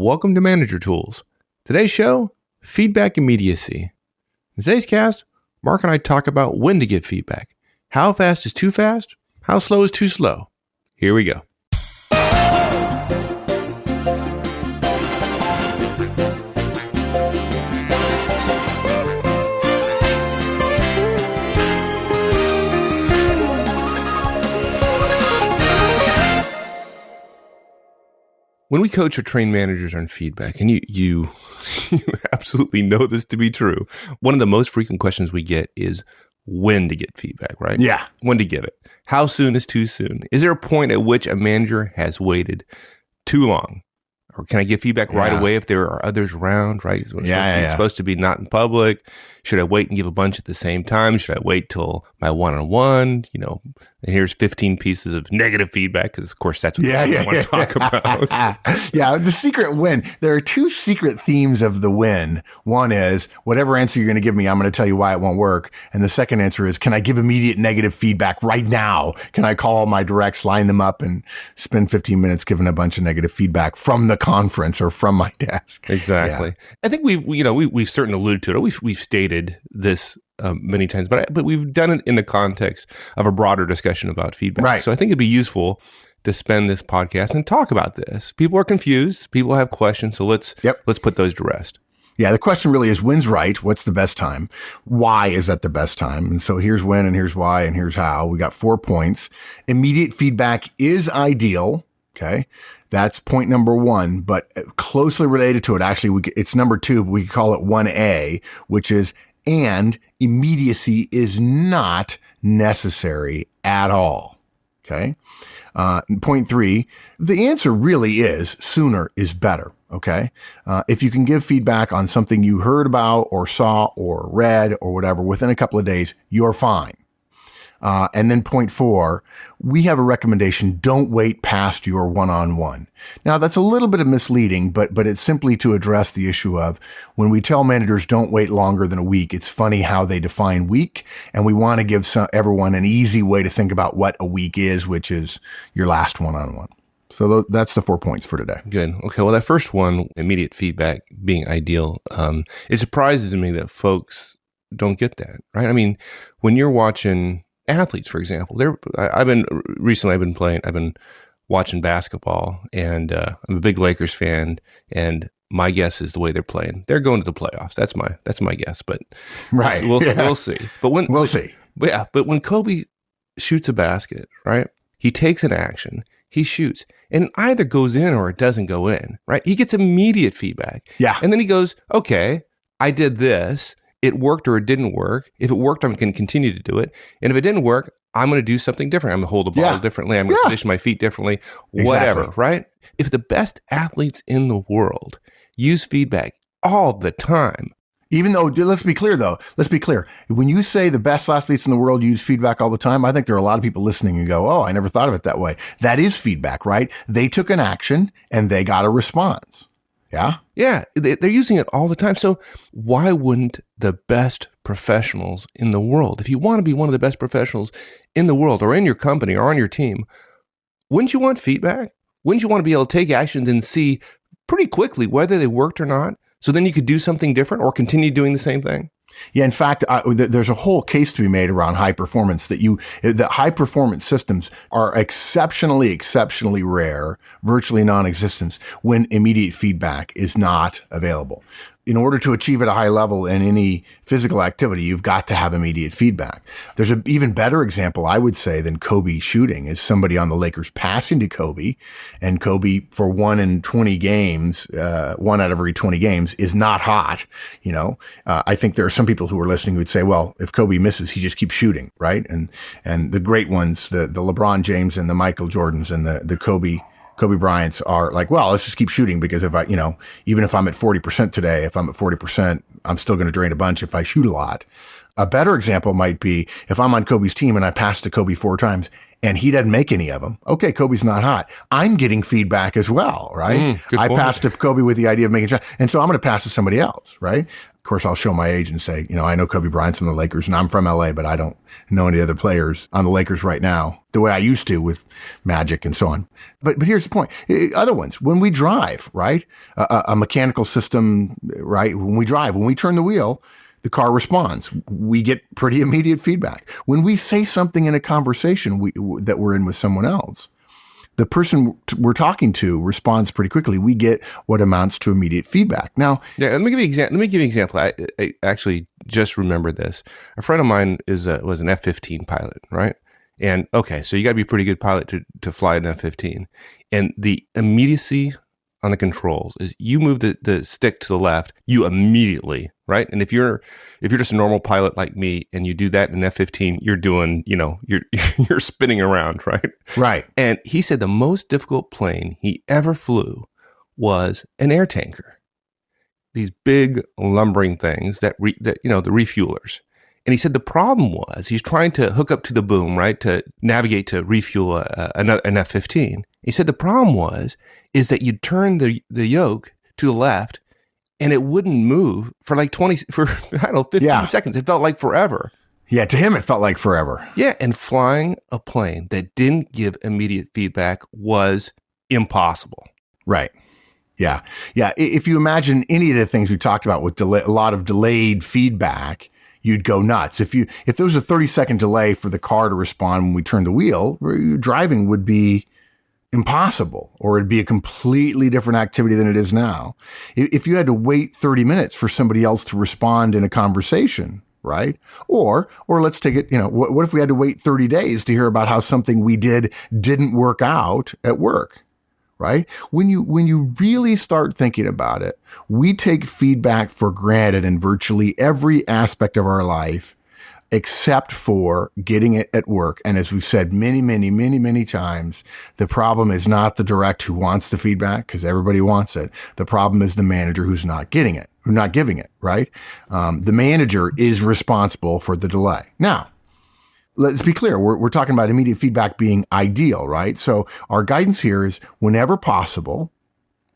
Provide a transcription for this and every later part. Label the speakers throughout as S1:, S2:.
S1: Welcome to Manager Tools. Today's show, feedback immediacy. In today's cast, Mark and I talk about when to give feedback. How fast is too fast? How slow is too slow? Here we go. When we coach or train managers on feedback, and you absolutely know this to be true, one of the most frequent questions we get is when to get feedback, right?
S2: Yeah.
S1: When to give it. How soon is too soon? Is there a point at which a manager has waited too long? Or can I give feedback right away if there are others around, right? It's supposed to be not in public. Should I wait and give a bunch at the same time? Should I wait till my one-on-one? And here's 15 pieces of negative feedback because, of course, that's what I want to talk about.
S2: The secret win. There are two secret themes of the win. One is whatever answer you're going to give me, I'm going to tell you why it won't work. And the second answer is, can I give immediate negative feedback right now? Can I call my directs, line them up, and spend 15 minutes giving a bunch of negative feedback from the conference or from my desk?
S1: Exactly. Yeah. I think we've certainly alluded to it. We've stated this many times, but we've done it in the context of a broader discussion about feedback.
S2: Right.
S1: So I think it'd be useful to spend this podcast and talk about this. People are confused. People have questions. So let's put those to rest.
S2: Yeah, the question really is, when's right? What's the best time? Why is that the best time? And so here's when, and here's why, and here's how. We got 4 points. Immediate feedback is ideal. Okay. That's point number 1, but closely related to it. Actually, it's number 2, but we call it 1A, which is, and immediacy is not necessary at all. Okay. Point 3, the answer really is sooner is better. Okay. If you can give feedback on something you heard about or saw or read or whatever within a couple of days, you're fine. And then point 4, we have a recommendation. Don't wait past your one-on-one. Now that's a little bit of misleading, but it's simply to address the issue of when we tell managers don't wait longer than a week. It's funny how they define week, and we want to give everyone an easy way to think about what a week is, which is your last one-on-one. So that's the 4 points for today.
S1: Good. Okay. Well, that first one, immediate feedback being ideal, it surprises me that folks don't get that, right? I mean, when you're watching athletes, for example, I've been watching basketball, and I'm a big Lakers fan, and my guess is the way they're playing, they're going to the playoffs. That's my guess, but
S2: right,
S1: we'll see. But
S2: we'll see.
S1: But when Kobe shoots a basket, right? He takes an action, he shoots, and it either goes in or it doesn't go in, right? He gets immediate feedback.
S2: Yeah,
S1: and then he goes, okay, I did this. It worked or it didn't work. If it worked, I'm going to continue to do it. And if it didn't work, I'm going to do something different. I'm going to hold the ball differently. I'm going to position my feet differently, whatever, right? If the best athletes in the world use feedback all the time.
S2: Even though, let's be clear. When you say the best athletes in the world use feedback all the time, I think there are a lot of people listening and go, oh, I never thought of it that way. That is feedback, right? They took an action and they got a response. Yeah?
S1: Yeah, they're using it all the time. So why wouldn't the best professionals in the world, if you want to be one of the best professionals in the world or in your company or on your team, wouldn't you want feedback? Wouldn't you want to be able to take actions and see pretty quickly whether they worked or not? So then you could do something different or continue doing the same thing?
S2: Yeah, in fact, there's a whole case to be made around high performance that high performance systems are exceptionally rare, virtually non-existent when immediate feedback is not available. In order to achieve at a high level in any physical activity, you've got to have immediate feedback. There's an even better example, I would say, than Kobe shooting is somebody on the Lakers passing to Kobe, and Kobe for 1 in 20 games, 1 out of every 20 games is not hot. I think there are some people who are listening who would say, well, if Kobe misses, he just keeps shooting, right? And the great ones, the LeBron James and the Michael Jordans and the Kobe Bryants are like, well, let's just keep shooting because if even if I'm at 40% today, if I'm at 40%, I'm still going to drain a bunch if I shoot a lot. A better example might be if I'm on Kobe's team and I pass to Kobe 4 times and he doesn't make any of them. Okay, Kobe's not hot. I'm getting feedback as well, right? I passed to Kobe with the idea of making shots, and so I'm going to pass to somebody else, right? Of course, I'll show my age and say, I know Kobe Bryant's on the Lakers, and I'm from LA, but I don't know any other players on the Lakers right now the way I used to with Magic and so on. But here's the point. Other ones, when we drive, right? A mechanical system, right? When we drive, when we turn the wheel, the car responds. We get pretty immediate feedback. When we say something in a conversation that we're in with someone else, the person we're talking to responds pretty quickly. We get what amounts to immediate feedback. Now,
S1: let me give you an example. I actually just remembered this. A friend of mine was an F-15 pilot, right? And okay, so you got to be a pretty good pilot to fly an F-15. And the immediacy on the controls is you move the stick to the left, you immediately, right? And if you're just a normal pilot like me and you do that in F-15, you're doing, you're spinning around, right?
S2: Right.
S1: And he said the most difficult plane he ever flew was an air tanker. These big lumbering things the refuelers. And he said the problem was he's trying to hook up to the boom, right, to navigate to refuel an F-15. He said the problem is that you'd turn the yoke to the left and it wouldn't move for like 15 seconds. It felt like forever.
S2: Yeah, to him, it felt like forever.
S1: Yeah, and flying a plane that didn't give immediate feedback was impossible.
S2: Right. Yeah. Yeah. If you imagine any of the things we talked about with a lot of delayed feedback, you'd go nuts. If there was a 30-second delay for the car to respond when we turned the wheel, driving would be impossible, or it'd be a completely different activity than it is now. If you had to wait 30 minutes for somebody else to respond in a conversation, right? Or let's take it, what if we had to wait 30 days to hear about how something we didn't work out at work? Right? When you really start thinking about it, we take feedback for granted in virtually every aspect of our life, except for getting it at work. And as we've said many, many, many, many times, the problem is not the direct who wants the feedback, because everybody wants it. The problem is the manager who's not getting it, who's not giving it, right? The manager is responsible for the delay. Now, let's be clear. We're talking about immediate feedback being ideal, right? So our guidance here is whenever possible,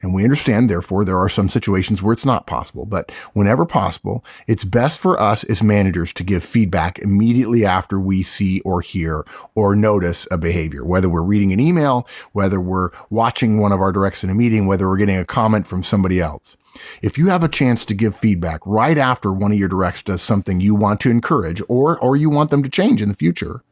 S2: and we understand, therefore, there are some situations where it's not possible, but whenever possible, it's best for us as managers to give feedback immediately after we see or hear or notice a behavior, whether we're reading an email, whether we're watching one of our directs in a meeting, whether we're getting a comment from somebody else. If you have a chance to give feedback right after one of your directs does something you want to encourage or you want them to change in the future,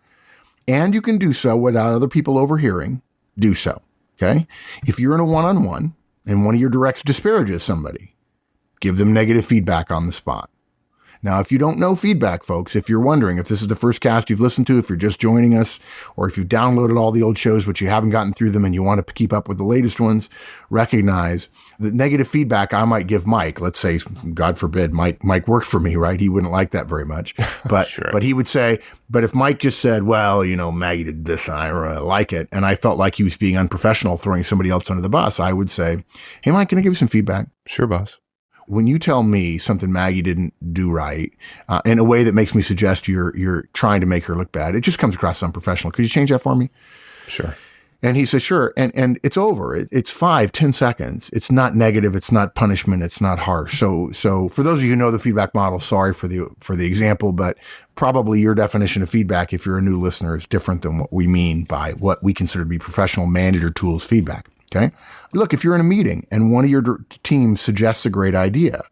S2: and you can do so without other people overhearing, do so, okay? If you're in a one-on-one and one of your directs disparages somebody, give them negative feedback on the spot. Now, if you don't know feedback, folks, if you're wondering if this is the first cast you've listened to, if you're just joining us, or if you've downloaded all the old shows but you haven't gotten through them and you want to keep up with the latest ones, recognize that negative feedback I might give Mike. Let's say, God forbid, Mike worked for me, right? He wouldn't like that very much. But
S1: sure.
S2: But he would say, but if Mike just said, well, Maggie did this, I really like it, and I felt like he was being unprofessional, throwing somebody else under the bus, I would say, hey, Mike, can I give you some feedback?
S1: Sure, boss.
S2: When you tell me something Maggie didn't do right in a way that makes me suggest you're trying to make her look bad, it just comes across unprofessional. Could you change that for me?
S1: Sure.
S2: And he says, sure. And it's over. It's 5-10 seconds. It's not negative. It's not punishment. It's not harsh. So for those of you who know the feedback model, sorry for the example, but probably your definition of feedback, if you're a new listener, is different than what we mean by what we consider to be professional manager tools feedback. Okay. Look, if you're in a meeting and one of your team suggests a great idea,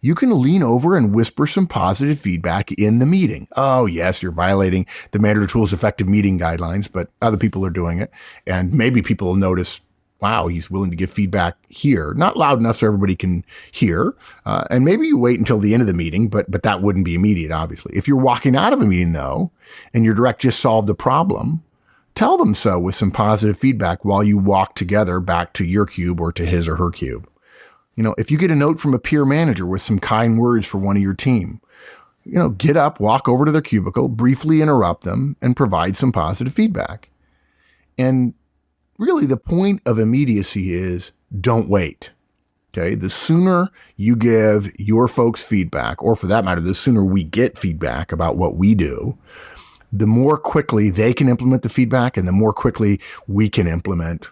S2: you can lean over and whisper some positive feedback in the meeting. Oh, yes, you're violating the manager tools effective meeting guidelines, but other people are doing it. And maybe people will notice, wow, he's willing to give feedback here. Not loud enough so everybody can hear. And maybe you wait until the end of the meeting, but that wouldn't be immediate, obviously. If you're walking out of a meeting, though, and your direct just solved the problem, tell them so with some positive feedback while you walk together back to your cube or to his or her cube. If you get a note from a peer manager with some kind words for one of your team, get up, walk over to their cubicle, briefly interrupt them, and provide some positive feedback. And really the point of immediacy is don't wait. Okay. The sooner you give your folks feedback, or for that matter, the sooner we get feedback about what we do, the more quickly they can implement the feedback and the more quickly we can implement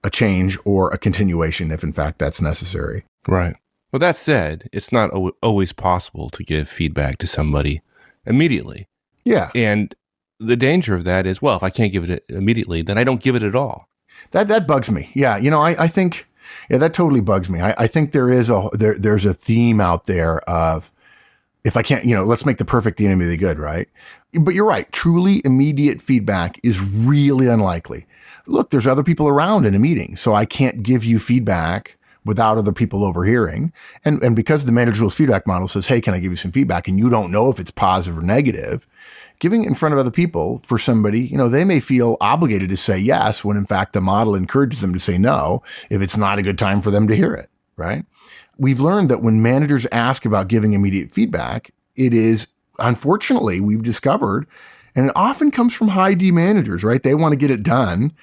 S2: a change or a continuation if in fact that's necessary.
S1: Right. Well, that said, it's not always possible to give feedback to somebody immediately.
S2: Yeah.
S1: And the danger of that is, well, if I can't give it immediately, then I don't give it at all.
S2: That bugs me. Yeah. I think, that totally bugs me. I think there's a theme out there of, if I can't, let's make the perfect the enemy of the good, right? But you're right. Truly immediate feedback is really unlikely. Look, there's other people around in a meeting, so I can't give you feedback without other people overhearing. And because the manager tools feedback model says, hey, can I give you some feedback? And you don't know if it's positive or negative, giving it in front of other people for somebody, they may feel obligated to say yes, when in fact the model encourages them to say no, if it's not a good time for them to hear it, right? We've learned that when managers ask about giving immediate feedback, it is, unfortunately, we've discovered, and it often comes from high D managers, right? They want to get it done.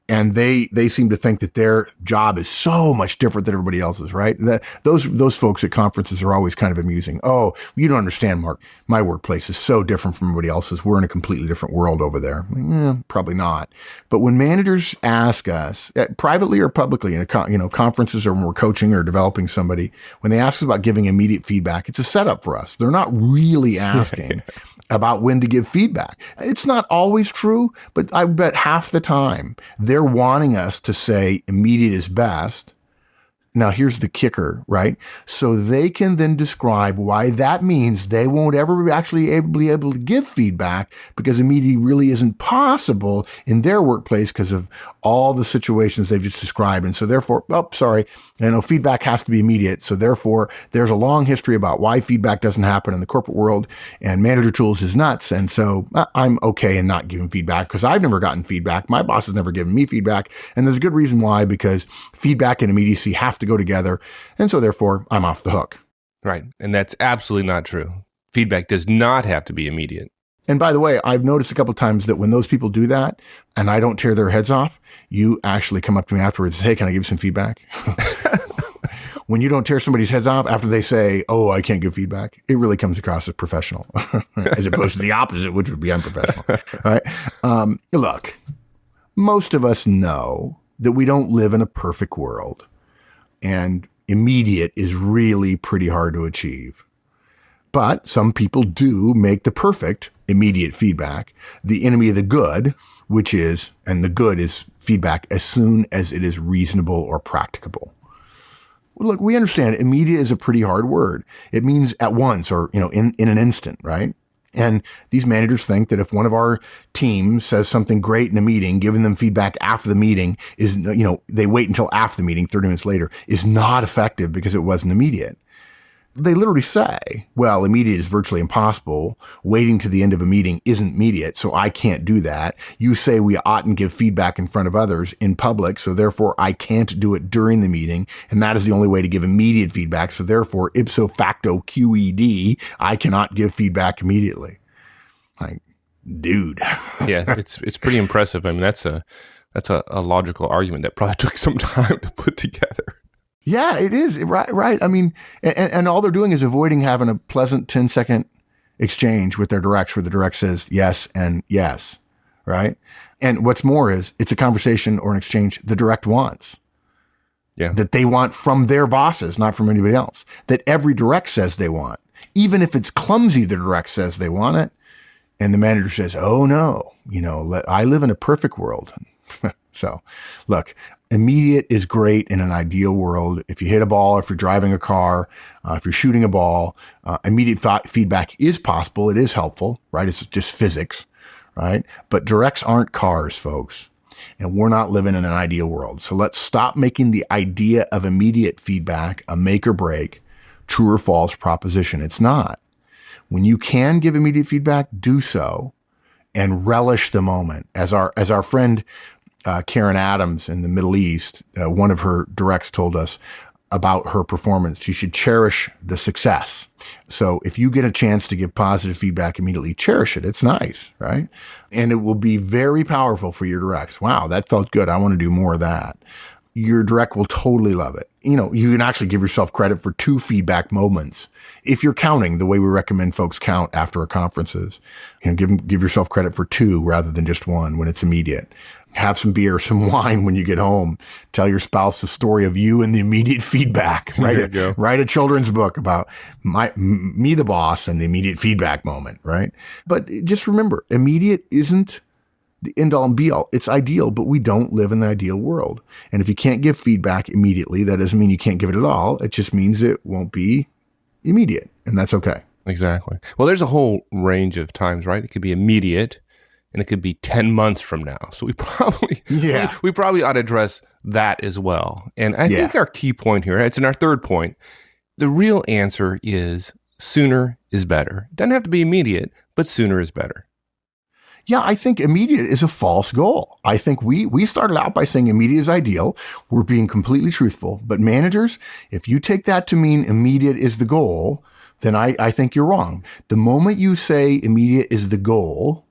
S2: And they seem to think that their job is so much different than everybody else's, right? Those folks at conferences are always kind of amusing. Oh, you don't understand, Mark. My workplace is so different from everybody else's. We're in a completely different world over there. Probably not. But when managers ask us, privately or publicly, in conferences or when we're coaching or developing somebody, when they ask us about giving immediate feedback, it's a setup for us. They're not really asking about when to give feedback. It's not always true, but I bet half the time they're wanting us to say immediate is best. Now, here's the kicker, right? So they can then describe why that means they won't ever actually be able to give feedback because immediate really isn't possible in their workplace because of all the situations they've just described. And so therefore, feedback has to be immediate. So therefore, there's a long history about why feedback doesn't happen in the corporate world, and manager tools is nuts. And so I'm okay in not giving feedback because I've never gotten feedback. My boss has never given me feedback. And there's a good reason why, because feedback and immediacy have to go together. And so therefore, I'm off the hook.
S1: Right. And that's absolutely not true. Feedback does not have to be immediate.
S2: And by the way, I've noticed a couple of times that when those people do that and I don't tear their heads off, you actually come up to me afterwards and say, hey, can I give you some feedback? When you don't tear somebody's heads off after they say, oh, I can't give feedback, it really comes across as professional as opposed to the opposite, which would be unprofessional. Right? Look, most of us know that we don't live in a perfect world. And immediate is really pretty hard to achieve. But some people do make the perfect immediate feedback the enemy of the good, which is, and the good is feedback as soon as it is reasonable or practicable. Look, we understand immediate is a pretty hard word. It means at once or, in an instant, right? And these managers think that if one of our team says something great in a meeting, giving them feedback after the meeting is, they wait until after the meeting, 30 minutes later, is not effective because it wasn't immediate. They literally say, well, immediate is virtually impossible. Waiting to the end of a meeting isn't immediate, so I can't do that. You say we oughtn't give feedback in front of others in public, so therefore I can't do it during the meeting, and that is the only way to give immediate feedback, so therefore ipso facto QED, I cannot give feedback immediately. Like, dude.
S1: Yeah, it's pretty impressive. I mean, that's a logical argument that probably took some time to put together.
S2: Yeah, it is. Right. I mean, and all they're doing is avoiding having a pleasant 10-second exchange with their directs where the direct says yes and yes, right? And what's more is it's a conversation or an exchange the direct wants. Yeah. That they want from their bosses, not from anybody else. That every direct says they want. Even if it's clumsy, the direct says they want it. And the manager says, oh no, I live in a perfect world. So look, immediate is great in an ideal world. If you hit a ball, if you're driving a car, if you're shooting a ball, immediate feedback is possible. It is helpful, right? It's just physics, right? But directs aren't cars, folks. And we're not living in an ideal world. So let's stop making the idea of immediate feedback a make or break, true or false proposition. It's not. When you can give immediate feedback, do so and relish the moment. As our friend Karen Adams in the Middle East, one of her directs told us about her performance. She should cherish the success. So if you get a chance to give positive feedback immediately, cherish it. It's nice, right? And it will be very powerful for your directs. Wow, that felt good. I want to do more of that. your direct will totally love it. You can actually give yourself credit for 2 feedback moments. If you're counting the way we recommend folks count after our conferences, give yourself credit for 2 rather than just 1 when it's immediate. Have some beer, some wine when you get home. Tell your spouse the story of you and the immediate feedback. Write a children's book about me, the boss, and the immediate feedback moment, right? But just remember, immediate isn't the end all and be all. It's ideal, but we don't live in the ideal world. And if you can't give feedback immediately, that doesn't mean you can't give it at all. It just means it won't be immediate, and that's okay.
S1: Exactly. Well, there's a whole range of times, right? It could be immediate, and it could be 10 months from now. So we probably ought to address that as well. And I think our key point here, it's in our third point, the real answer is sooner is better. It doesn't have to be immediate, but sooner is better.
S2: Yeah, I think immediate is a false goal. I think we started out by saying immediate is ideal. We're being completely truthful. But managers, if you take that to mean immediate is the goal, then I think you're wrong. The moment you say immediate is the goal,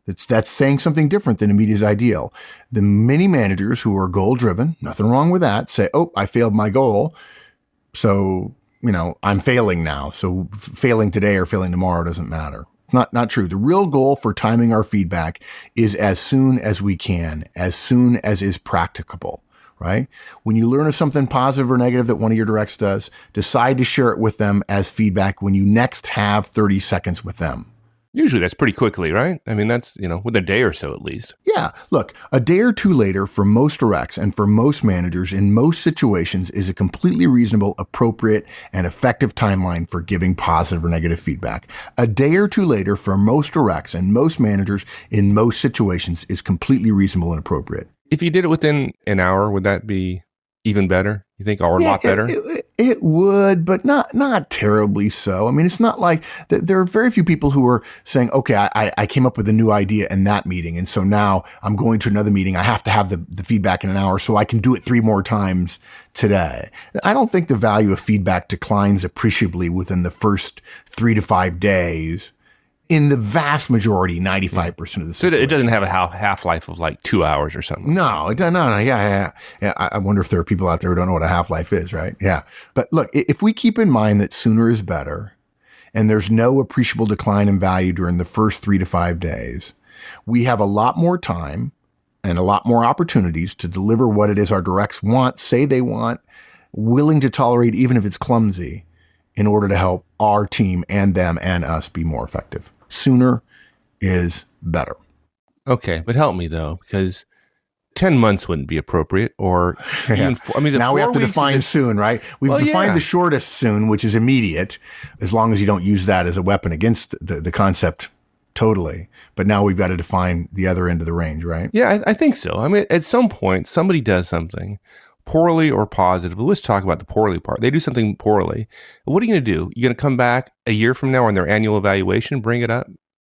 S2: that's saying something different than immediate is ideal. The many managers who are goal driven, nothing wrong with that, say, oh, I failed my goal. So, I'm failing now. So failing today or failing tomorrow doesn't matter. Not true. The real goal for timing our feedback is as soon as we can, as soon as is practicable, right? When you learn of something positive or negative that one of your directs does, decide to share it with them as feedback when you next have 30 seconds with them.
S1: Usually that's pretty quickly, right? I mean, that's, with a day or so at least.
S2: Yeah. Look, a day or 2 later for most directs and for most managers in most situations is a completely reasonable, appropriate, and effective timeline for giving positive or negative feedback. A day or 2 later for most directs and most managers in most situations is completely reasonable and appropriate.
S1: If you did it within an hour, would that be even better? You think, or a lot better?
S2: It would, but not terribly so. I mean, it's not like there are very few people who are saying, okay, I came up with a new idea in that meeting. And so now I'm going to another meeting. I have to have the feedback in an hour so I can do it 3 more times today. I don't think the value of feedback declines appreciably within the first 3 to 5 days. In the vast majority, 95% of the situation.
S1: So it doesn't have a half-life of like 2 hours or something.
S2: No, it doesn't. No. Yeah. I wonder if there are people out there who don't know what a half-life is, right? Yeah. But look, if we keep in mind that sooner is better and there's no appreciable decline in value during the first 3 to 5 days, we have a lot more time and a lot more opportunities to deliver what it is our directs want, say they want, willing to tolerate even if it's clumsy, in order to help our team and them and us be more effective. Sooner is better.
S1: Okay, but help me though, because 10 months wouldn't be appropriate, or even
S2: now we have to define soon, right? We've defined the shortest soon, which is immediate, as long as you don't use that as a weapon against the concept totally. But now we've got to define the other end of the range, right?
S1: Yeah, I think so. I mean, at some point, somebody does something poorly or positive. Let's talk about the poorly part. They do something poorly. What are you going to do? You're going to come back a year from now on their annual evaluation, bring it up?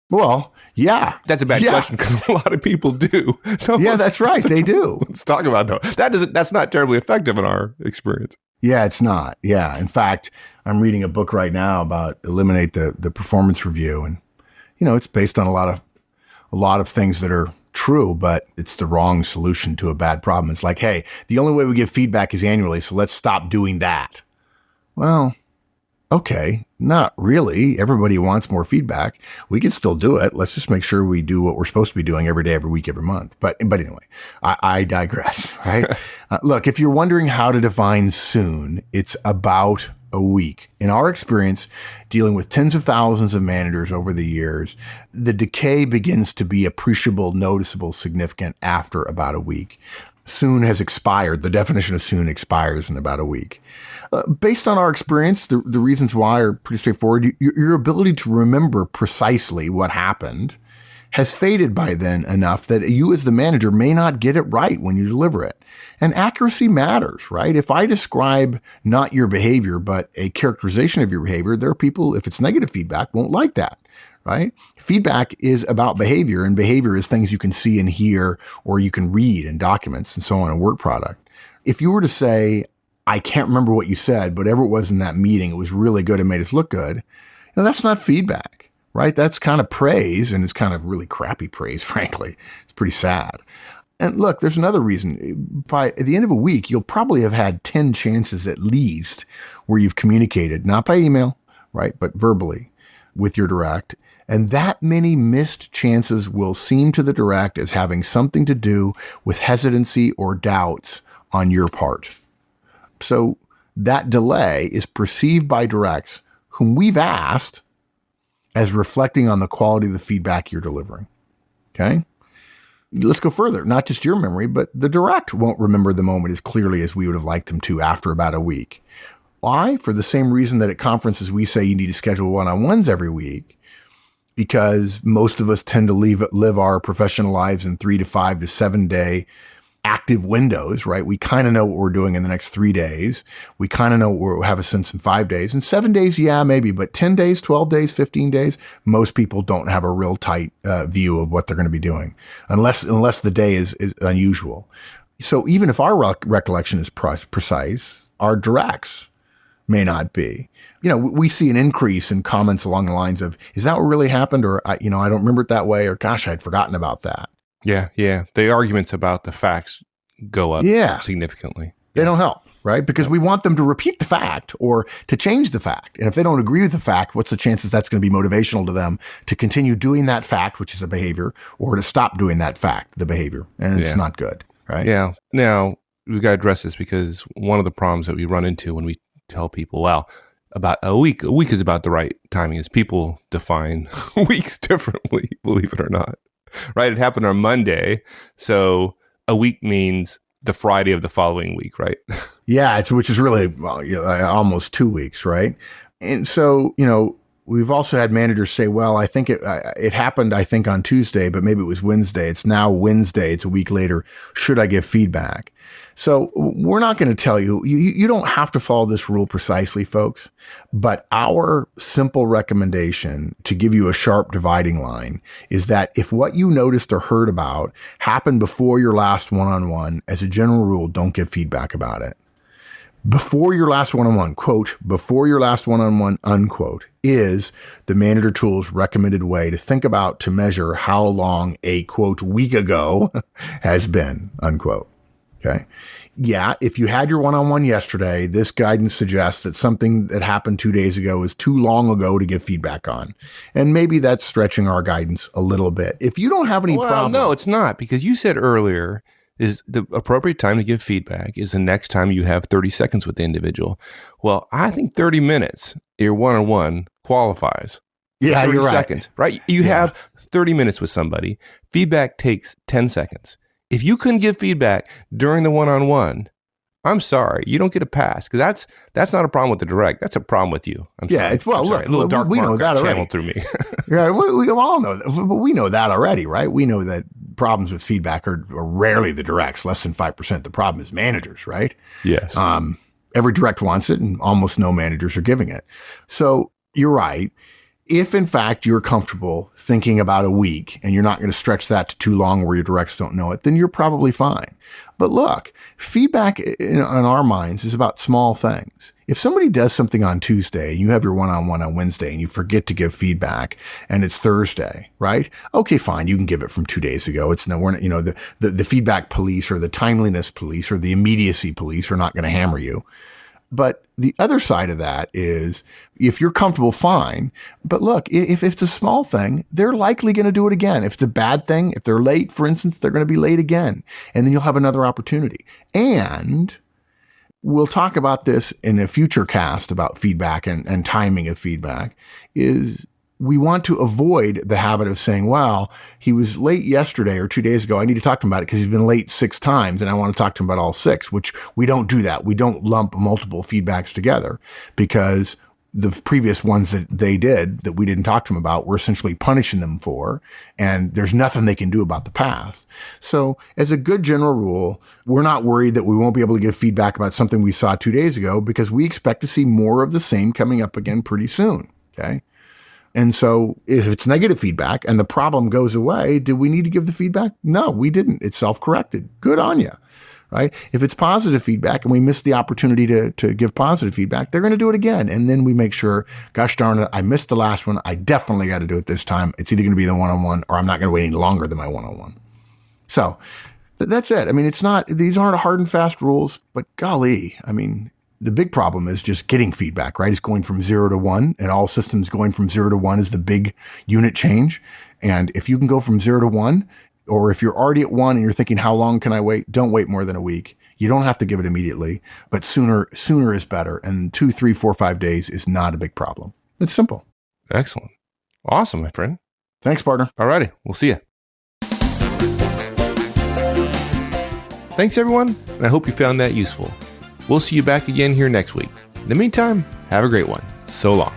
S2: Well, yeah.
S1: That's a bad question because a lot of people do. So
S2: that's right. They do.
S1: Let's talk about that. That's not terribly effective in our experience.
S2: Yeah, it's not. Yeah. In fact, I'm reading a book right now about eliminate the performance review. And, it's based on a lot of things that are true, but it's the wrong solution to a bad problem. It's like, hey, the only way we give feedback is annually, so let's stop doing that. Well, okay, not really. Everybody wants more feedback. We can still do it. Let's just make sure we do what we're supposed to be doing every day, every week, every month. But anyway, I digress, right? Look, if you're wondering how to define soon, it's about a week. In our experience, dealing with tens of thousands of managers over the years, the decay begins to be appreciable, noticeable, significant after about a week. Soon has expired. The definition of soon expires in about a week. Based on our experience, the reasons why are pretty straightforward. Your ability to remember precisely what happened has faded by then enough that you as the manager may not get it right when you deliver it. And accuracy matters, right? If I describe not your behavior, but a characterization of your behavior, there are people, if it's negative feedback, won't like that, right? Feedback is about behavior, and behavior is things you can see and hear, or you can read in documents and so on, a work product. If you were to say, I can't remember what you said, but whatever it was in that meeting, it was really good and made us look good, that's not feedback. Right? That's kind of praise, and it's kind of really crappy praise, frankly. It's pretty sad. And look, there's another reason. By the end of a week, you'll probably have had 10 chances at least where you've communicated, not by email, right, but verbally with your direct. And that many missed chances will seem to the direct as having something to do with hesitancy or doubts on your part. So that delay is perceived by directs whom we've asked as reflecting on the quality of the feedback you're delivering. Okay? Let's go further. Not just your memory, but the direct won't remember the moment as clearly as we would have liked them to after about a week. Why? For the same reason that at conferences we say you need to schedule one-on-ones every week, because most of us tend to live our professional lives in 3 to 5 to 7 day active windows, right? We kind of know what we're doing in the next 3 days. We kind of know what we'll have a sense in 5 days. In 7 days, yeah, maybe, but 10 days, 12 days, 15 days, most people don't have a real tight view of what they're going to be doing unless the day is unusual. So even if our recollection is precise, our directs may not be. We see an increase in comments along the lines of, is that what really happened? Or, I don't remember it that way. Or, gosh, I'd forgotten about that.
S1: Yeah. The arguments about the facts go up significantly.
S2: They don't help, right? Because we want them to repeat the fact or to change the fact. And if they don't agree with the fact, what's the chances that's going to be motivational to them to continue doing that fact, which is a behavior, or to stop doing that fact, the behavior? And it's not good, right?
S1: Yeah. Now, we've got to address this because one of the problems that we run into when we tell people, well, about a week is about the right timing, is people define weeks differently, believe it or not. Right? It happened on Monday. So a week means the Friday of the following week, right?
S2: Yeah, which is really almost 2 weeks, right? And so, we've also had managers say, well, I think it happened, I think, on Tuesday, but maybe it was Wednesday. It's now Wednesday. It's a week later. Should I give feedback? So we're not going to tell you, you don't have to follow this rule precisely, folks, but our simple recommendation to give you a sharp dividing line is that if what you noticed or heard about happened before your last one-on-one, as a general rule, don't give feedback about it. Before your last one-on-one, quote, before your last one-on-one, unquote, is the manager tool's recommended way to think about to measure how long a, quote, week ago has been, unquote. Okay. Yeah. If you had your one-on-one yesterday, this guidance suggests that something that happened 2 days ago is too long ago to give feedback on. And maybe that's stretching our guidance a little bit. If you don't have any problem.
S1: No, it's not, because you said earlier is the appropriate time to give feedback is the next time you have 30 seconds with the individual. Well, I think 30 minutes, your one-on-one qualifies.
S2: Yeah,
S1: 30
S2: you're
S1: seconds, right? You have 30 minutes with somebody. Feedback takes 10 seconds. If you couldn't give feedback during the one-on-one, I'm sorry, you don't get a pass, because that's not a problem with the direct. That's a problem with you.
S2: Sorry. Look,
S1: a little dark
S2: we know that already.
S1: Channeled through me.
S2: Yeah, we all know that, but we know that already, right? We know that problems with feedback are rarely the directs. Less than 5% the problem is managers, right?
S1: Yes.
S2: Every direct wants it, and almost no managers are giving it. So you're right. If, in fact, you're comfortable thinking about a week and you're not going to stretch that to too long where your directs don't know it, then you're probably fine. But look, feedback in our minds is about small things. If somebody does something on Tuesday and you have your one-on-one on Wednesday and you forget to give feedback and it's Thursday, right? Okay, fine. You can give it from 2 days ago. The feedback police or the timeliness police or the immediacy police are not going to hammer you. But the other side of that is, if you're comfortable, fine. But look, if it's a small thing, they're likely going to do it again. If it's a bad thing, if they're late, for instance, they're going to be late again. And then you'll have another opportunity. And we'll talk about this in a future cast about feedback and timing of feedback, is we want to avoid the habit of saying, well, he was late yesterday or 2 days ago. I need to talk to him about it because he's been late 6 times and I want to talk to him about all 6, which we don't do that. We don't lump multiple feedbacks together, because the previous ones that they did that we didn't talk to them about, we're essentially punishing them for, and there's nothing they can do about the past. So as a good general rule, we're not worried that we won't be able to give feedback about something we saw 2 days ago, because we expect to see more of the same coming up again pretty soon. Okay. And so if it's negative feedback and the problem goes away, do we need to give the feedback? No, we didn't. It's self-corrected. Good on you, right? If it's positive feedback and we missed the opportunity to give positive feedback, they're going to do it again. And then we make sure, gosh darn it, I missed the last one. I definitely got to do it this time. It's either going to be the one-on-one or I'm not going to wait any longer than my one-on-one. So That's it. I mean, these aren't hard and fast rules, but golly, I mean, the big problem is just getting feedback, right? It's going from 0 to 1, and all systems going from 0 to 1 is the big unit change. And if you can go from 0 to 1, or if you're already at 1 and you're thinking, how long can I wait? Don't wait more than a week. You don't have to give it immediately, but sooner is better. And 2, 3, 4, 5 days is not a big problem. It's simple.
S1: Excellent. Awesome, my friend.
S2: Thanks, partner.
S1: All righty. We'll see you. Thanks, everyone, and I hope you found that useful. We'll see you back again here next week. In the meantime, have a great one. So long.